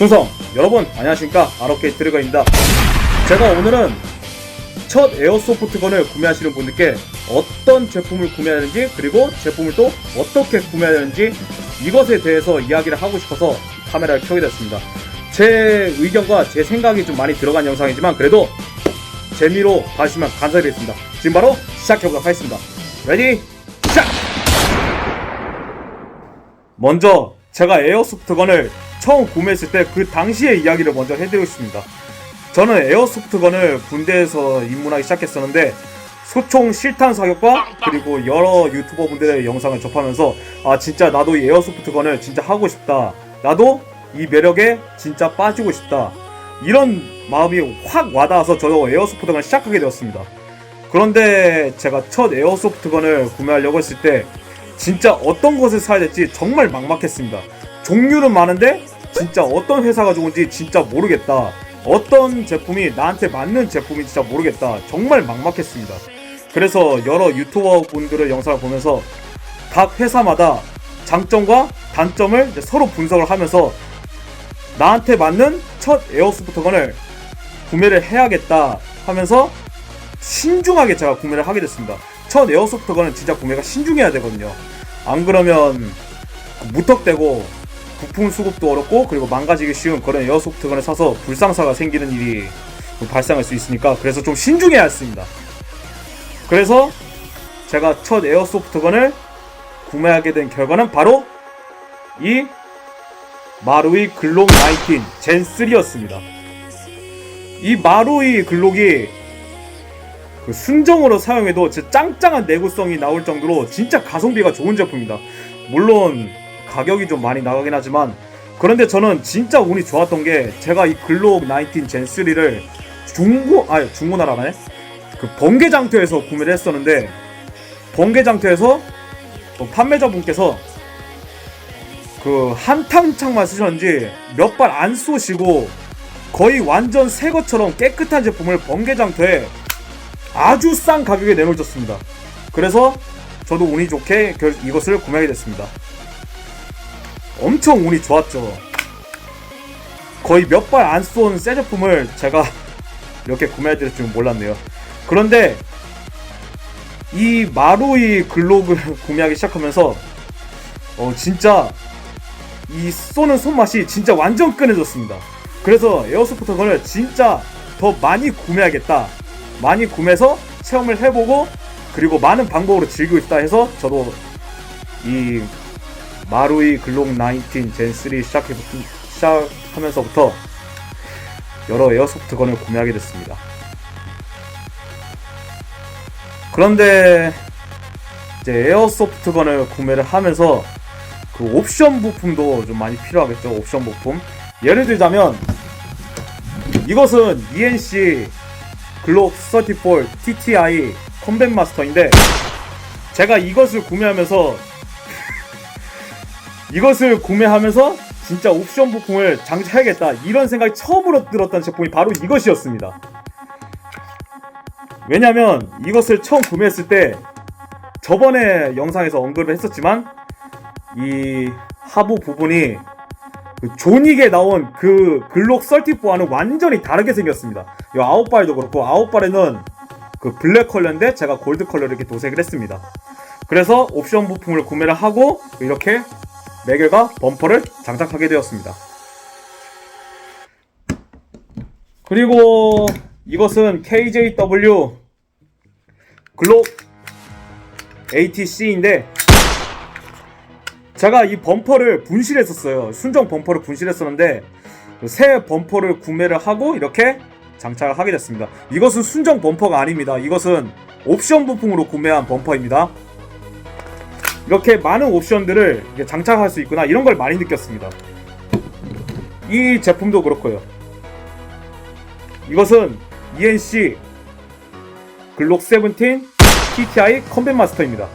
충성! 여러분 안녕하십니까, 아로케이 트리거입니다. 제가 오늘은 첫 에어소프트건을 구매하시는 분들께 어떤 제품을 구매해야 되는지, 그리고 제품을 또 어떻게 구매해야 되는지 이것에 대해서 이야기를 하고 싶어서 카메라를 켜게 됐습니다. 제 의견과 제 생각이 좀 많이 들어간 영상이지만 그래도 재미로 봐주시면 감사드리겠습니다. 지금 바로 시작해보도록 하겠습니다. 레디 시작! 먼저 제가 에어소프트건을 처음 구매했을 때 그 당시의 이야기를 먼저 해드리겠습니다. 저는 에어소프트건을 군대에서 입문하기 시작했었는데 소총 실탄 사격과 그리고 여러 유튜버 분들의 영상을 접하면서 진짜 나도 이 에어소프트건을 진짜 하고 싶다, 나도 이 매력에 진짜 빠지고 싶다, 이런 마음이 확 와닿아서 저도 에어소프트건을 시작하게 되었습니다. 그런데 제가 첫 에어소프트건을 구매하려고 했을 때 진짜 어떤 것을 사야 될지 정말 막막했습니다. 종류는 많은데 진짜 어떤 회사가 좋은지 진짜 모르겠다, 어떤 제품이 나한테 맞는 제품인지 진짜 모르겠다, 정말 막막했습니다. 그래서 여러 유튜버 분들의 영상을 보면서 각 회사마다 장점과 단점을 서로 분석을 하면서 나한테 맞는 첫 에어소프트건을 구매를 해야겠다 하면서 신중하게 제가 구매를 하게 됐습니다. 첫 에어소프트건은 진짜 구매가 신중해야 되거든요. 안 그러면 무턱대고 부품 수급도 어렵고 그리고 망가지기 쉬운 그런 에어소프트건을 사서 불상사가 생기는 일이 발생할 수 있으니까, 그래서 좀 신중해야 했습니다. 그래서 제가 첫 에어소프트건을 구매하게 된 결과는 바로 이 마루이 글록 19 젠 3였습니다. 이 마루이 글록이 순정으로 사용해도 진짜 짱짱한 내구성이 나올 정도로 진짜 가성비가 좋은 제품입니다. 물론 가격이 좀 많이 나가긴 하지만, 그런데 저는 진짜 운이 좋았던 게 제가 이 글록 19 젠 3를 중고나라네? 그 번개장터에서 구매를 했었는데, 번개장터에서 판매자분께서 그 한탕창만 쓰셨는지 몇 발 안 쏘시고 거의 완전 새 것처럼 깨끗한 제품을 번개장터에 아주 싼 가격에 내놓으셨습니다. 그래서 저도 운이 좋게 이것을 구매하게 됐습니다. 엄청 운이 좋았죠. 거의 몇 발 안 쏜 새 제품을 제가 이렇게 구매할 줄 몰랐네요. 그런데 이 마루이 글록을 구매하기 시작하면서 진짜 이 쏘는 손맛이 진짜 완전 끈해졌습니다. 그래서 에어소프트건을 진짜 더 많이 구매하겠다, 많이 구매해서 체험을 해보고 그리고 많은 방법으로 즐기고 있다 해서 저도 이 마루이 글록 19 젠 3 시작하면서부터 여러 에어소프트건을 구매하게 됐습니다. 그런데 이제 에어소프트건을 구매를 하면서 그 옵션 부품도 좀 많이 필요하겠죠. 옵션 부품, 예를 들자면 이것은 ENC 글록 34 TTI 컴뱃 마스터인데, 제가 이것을 구매하면서 진짜 옵션 부품을 장착해야겠다, 이런 생각이 처음으로 들었던 제품이 바로 이것이었습니다. 왜냐면 이것을 처음 구매했을 때 저번에 영상에서 언급을 했었지만 이 하부 부분이 그 존윅에 나온 그 글록 34와는 완전히 다르게 생겼습니다. 이 아웃발도 그렇고, 아웃발에는 그 블랙 컬러인데 제가 골드 컬러를 이렇게 도색을 했습니다. 그래서 옵션 부품을 구매를 하고 이렇게 매개가 범퍼를 장착하게 되었습니다. 그리고 이것은 KJW 글록 ATC인데 제가 이 범퍼를 분실했었어요. 순정 범퍼를 분실했었는데 새 범퍼를 구매를 하고 이렇게 장착을 하게 됐습니다. 이것은 순정 범퍼가 아닙니다. 이것은 옵션 부품으로 구매한 범퍼입니다. 이렇게 많은 옵션들을 장착할 수 있구나, 이런 걸 많이 느꼈습니다. 이 제품도 그렇고요. 이것은 ENC 글록 17 TTI 컴뱃 마스터입니다.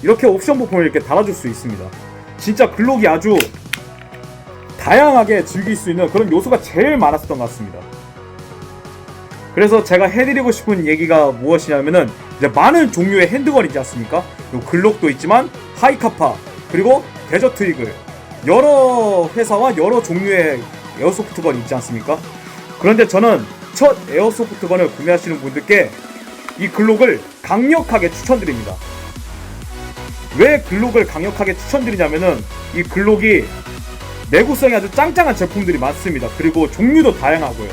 이렇게 옵션 부품을 이렇게 달아줄 수 있습니다. 진짜 글록이 아주 다양하게 즐길 수 있는 그런 요소가 제일 많았었던 것 같습니다. 그래서 제가 해드리고 싶은 얘기가 무엇이냐면은, 이제 많은 종류의 핸드건이 있지 않습니까? 글록도 있지만 하이카파 그리고 데저트 이글, 여러 회사와 여러 종류의 에어소프트건이 있지 않습니까? 그런데 저는 첫 에어소프트건을 구매하시는 분들께 이 글록을 강력하게 추천드립니다. 왜 글록을 강력하게 추천드리냐면은 이 글록이 내구성이 아주 짱짱한 제품들이 많습니다. 그리고 종류도 다양하고요.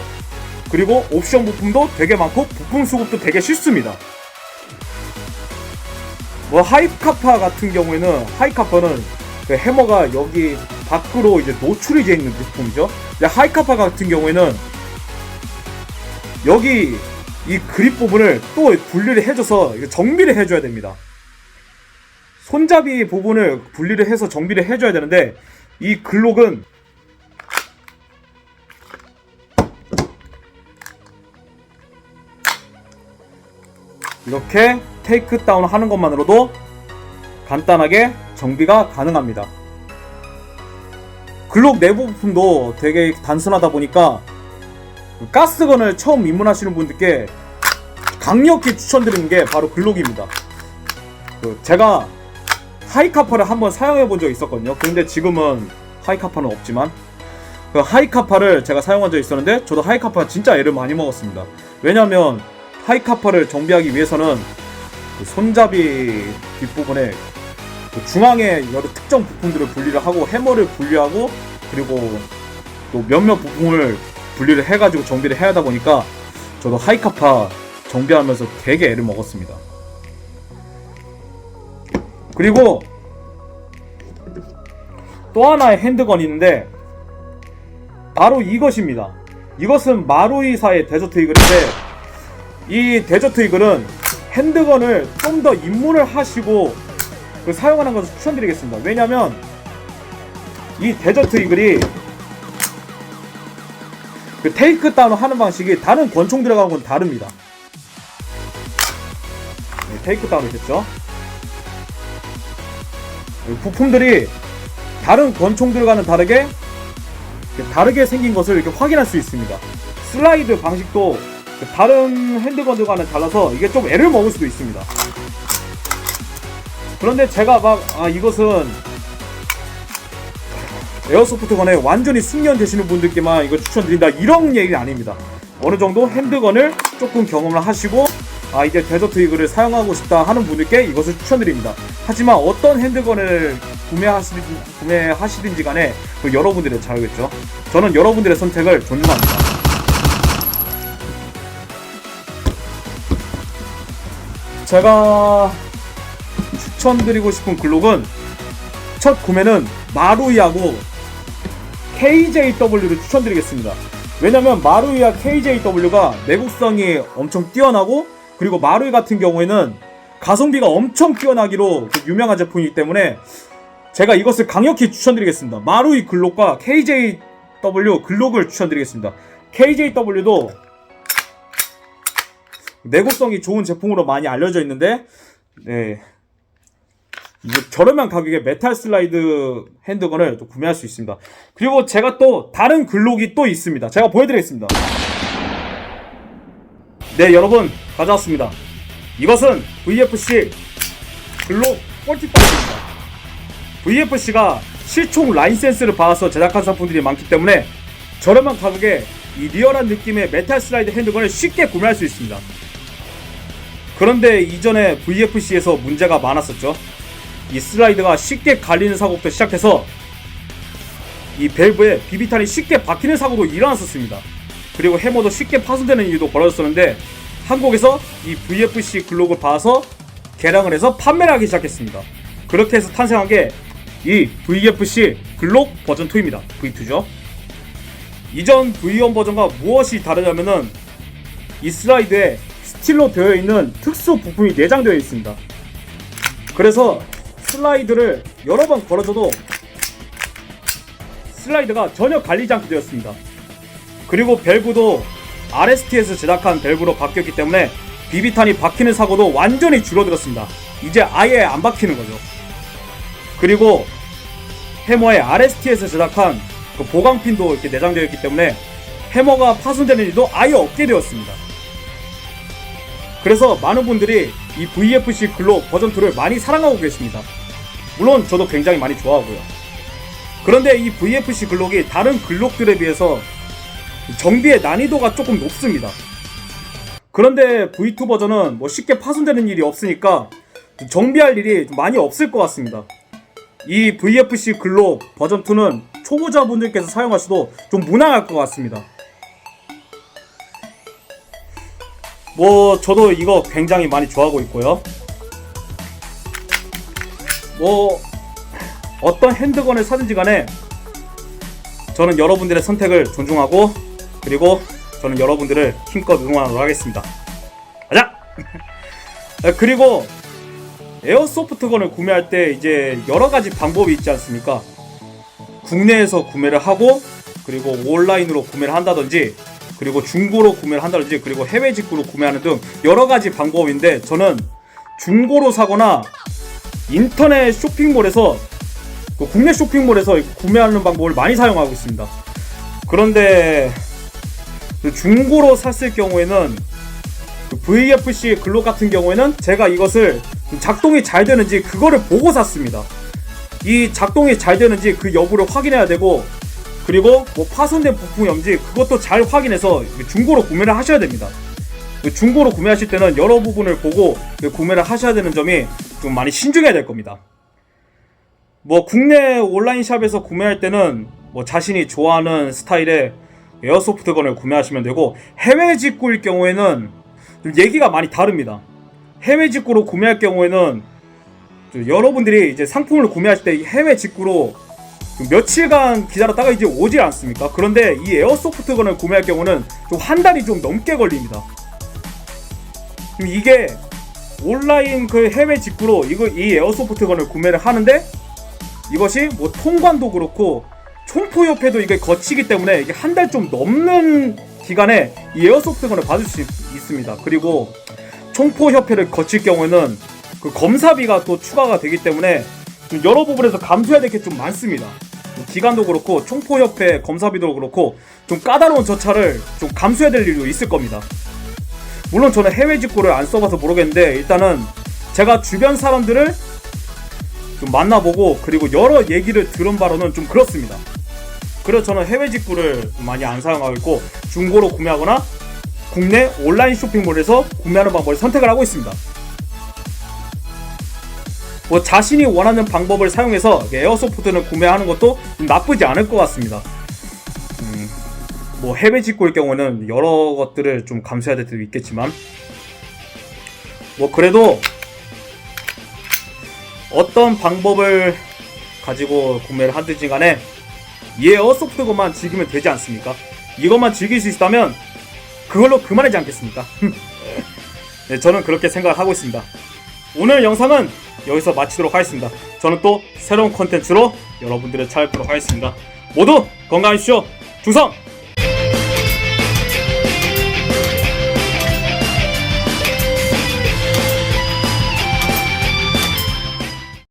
그리고 옵션 부품도 되게 많고 부품 수급도 되게 쉽습니다. 뭐 하이카파 같은 경우에는 하이카파는 그 해머가 여기 밖으로 이제 노출이 되어 있는 부품이죠. 근데 하이카파 같은 경우에는 여기 이 그립 부분을 또 분리를 해줘서 정비를 해줘야 됩니다. 손잡이 부분을 분리를 해서 정비를 해줘야 되는데 이 글록은 이렇게 테이크 다운 하는 것만으로도 간단하게 정비가 가능합니다. 글록 내부 부품도 되게 단순하다 보니까 가스건을 처음 입문하시는 분들께 강력히 추천드리는 게 바로 글록입니다. 제가 하이카파를 한번 사용해 본 적이 있었거든요. 그런데 지금은 하이카파는 없지만 그 하이카파를 제가 사용한 적이 있었는데 저도 하이카파 진짜 애를 많이 먹었습니다. 왜냐면 하이카파를 정비하기 위해서는 그 손잡이 뒷부분에 그 중앙에 여러 특정 부품들을 분리를 하고 해머를 분리하고 그리고 또 몇몇 부품을 분리를 해가지고 정비를 해야 하다 보니까 저도 하이카파 정비하면서 되게 애를 먹었습니다. 그리고 또 하나의 핸드건이 있는데 바로 이것입니다. 이것은 마루이사의 데저트 이글인데 이 데저트 이글은 핸드건을 좀 더 입문을 하시고 사용하는 것을 추천드리겠습니다. 왜냐면 이 데저트 이글이 그 테이크 다운 하는 방식이 다른 권총 들어간 건 다릅니다. 네, 테이크 다운이 됐죠. 부품들이 다른 권총들과는 다르게 생긴 것을 이렇게 확인할 수 있습니다. 슬라이드 방식도 다른 핸드건들과는 달라서 이게 좀 애를 먹을 수도 있습니다. 그런데 제가 이것은 에어소프트건에 완전히 숙련되시는 분들께만 이거 추천드린다 이런 얘기는 아닙니다. 어느 정도 핸드건을 조금 경험을 하시고 이제 데저트 이글을 사용하고 싶다 하는 분들께 이것을 추천드립니다. 하지만 어떤 핸드건을 구매하시든지 간에 여러분들의 자유겠죠. 저는 여러분들의 선택을 존중합니다. 제가 추천드리고 싶은 글록은 첫 구매는 마루이하고 KJW를 추천드리겠습니다. 왜냐면 마루이와 KJW가 내구성이 엄청 뛰어나고 그리고 마루이 같은 경우에는 가성비가 엄청 뛰어나기로 유명한 제품이기 때문에 제가 이것을 강력히 추천드리겠습니다. 마루이 글록과 KJW 글록을 추천드리겠습니다. KJW도 내구성이 좋은 제품으로 많이 알려져 있는데 저렴한 가격에 메탈 슬라이드 핸드건을 또 구매할 수 있습니다. 그리고 제가 또 다른 글록이 또 있습니다. 제가 보여드리겠습니다. 네, 여러분 가져왔습니다. 이것은 VFC 글록 45입니다. VFC가 실총 라인 센스를 받아서 제작한 상품들이 많기 때문에 저렴한 가격에 이 리얼한 느낌의 메탈 슬라이드 핸드건을 쉽게 구매할 수 있습니다. 그런데 이전에 VFC에서 문제가 많았었죠. 이 슬라이드가 쉽게 갈리는 사고부터 시작해서 이 밸브에 비비탄이 쉽게 박히는 사고도 일어났었습니다. 그리고 해머도 쉽게 파손되는 일도 벌어졌었는데 한국에서 이 VFC 글록을 봐서 개량을 해서 판매를 하기 시작했습니다. 그렇게 해서 탄생한 게 이 VFC 글록 버전 2입니다. V2죠. 이전 V1 버전과 무엇이 다르냐면은 이 슬라이드에 스틸로 되어 있는 특수 부품이 내장되어 있습니다. 그래서 슬라이드를 여러 번 걸어줘도 슬라이드가 전혀 갈리지 않게 되었습니다. 그리고 밸브도 RST에서 제작한 밸브로 바뀌었기 때문에 비비탄이 박히는 사고도 완전히 줄어들었습니다. 이제 아예 안 박히는 거죠. 그리고 해머의 RST에서 제작한 그 보강핀도 이렇게 내장되어 있기 때문에 해머가 파손되는 일도 아예 없게 되었습니다. 그래서 많은 분들이 이 VFC 글록 버전 2를 많이 사랑하고 계십니다. 물론 저도 굉장히 많이 좋아하고요. 그런데 이 VFC 글록이 다른 글록들에 비해서 정비의 난이도가 조금 높습니다. 그런데 V2 버전은 뭐 쉽게 파손되는 일이 없으니까 정비할 일이 많이 없을 것 같습니다. 이 VFC 글록 버전 2는 초보자분들께서 사용하셔도 좀 무난할 것 같습니다. 뭐 저도 이거 굉장히 많이 좋아하고 있고요. 뭐 어떤 핸드건을 사든지 간에 저는 여러분들의 선택을 존중하고, 그리고 저는 여러분들을 힘껏 응원하도록 하겠습니다. 가자! 그리고 에어소프트건을 구매할 때 이제 여러가지 방법이 있지 않습니까? 국내에서 구매를 하고, 그리고 온라인으로 구매를 한다든지, 그리고 중고로 구매를 한다든지, 그리고 해외 직구로 구매하는 등 여러가지 방법인데, 저는 중고로 사거나 인터넷 쇼핑몰에서, 국내 쇼핑몰에서 구매하는 방법을 많이 사용하고 있습니다. 그런데 중고로 샀을 경우에는 VFC 글록 같은 경우에는 제가 이것을 작동이 잘 되는지 그거를 보고 샀습니다. 이 작동이 잘 되는지 그 여부를 확인해야 되고, 그리고 뭐 파손된 부품이 없는지 그것도 잘 확인해서 중고로 구매를 하셔야 됩니다. 중고로 구매하실 때는 여러 부분을 보고 구매를 하셔야 되는 점이 좀 많이 신중해야 될 겁니다. 뭐 국내 온라인 샵에서 구매할 때는 뭐 자신이 좋아하는 스타일의 에어소프트건을 구매하시면 되고, 해외 직구일 경우에는 좀 얘기가 많이 다릅니다. 해외 직구로 구매할 경우에는 여러분들이 이제 상품을 구매하실 때 해외 직구로 며칠간 기다렸다가 이제 오지 않습니까? 그런데 이 에어소프트건을 구매할 경우는 좀 한 달이 좀 넘게 걸립니다. 이게 온라인 그 해외 직구로 이 에어소프트건을 구매를 하는데, 이것이 뭐 통관도 그렇고 총포협회도 이게 거치기 때문에 이게 한 달 좀 넘는 기간에 이 에어소프트건을 받을 수 있습니다. 그리고 총포협회를 거칠 경우에는 그 검사비가 또 추가가 되기 때문에 좀 여러 부분에서 감수해야 될 게 좀 많습니다. 기간도 그렇고 총포협회 검사비도 그렇고 좀 까다로운 절차를 좀 감수해야 될 일도 있을 겁니다. 물론 저는 해외 직구를 안 써봐서 모르겠는데, 일단은 제가 주변 사람들을 좀 만나보고 그리고 여러 얘기를 들은 바로는 좀 그렇습니다. 그래서 저는 해외 직구를 많이 안 사용하고 있고, 중고로 구매하거나 국내 온라인 쇼핑몰에서 구매하는 방법을 선택을 하고 있습니다. 뭐 자신이 원하는 방법을 사용해서 에어소프트를 구매하는 것도 나쁘지 않을 것 같습니다. 뭐 해외 직구일 경우는 여러 것들을 좀 감수해야 될 때도 있겠지만, 뭐 그래도 어떤 방법을 가지고 구매를 하든지 간에 이 에어소프트건만 즐기면 되지 않습니까? 이것만 즐길 수 있다면 그걸로 그만하지 않겠습니까? 네, 저는 그렇게 생각을 하고 있습니다. 오늘 영상은 여기서 마치도록 하겠습니다. 저는 또 새로운 컨텐츠로 여러분들을 찾아뵙도록 하겠습니다. 모두 건강하십시오. 충성!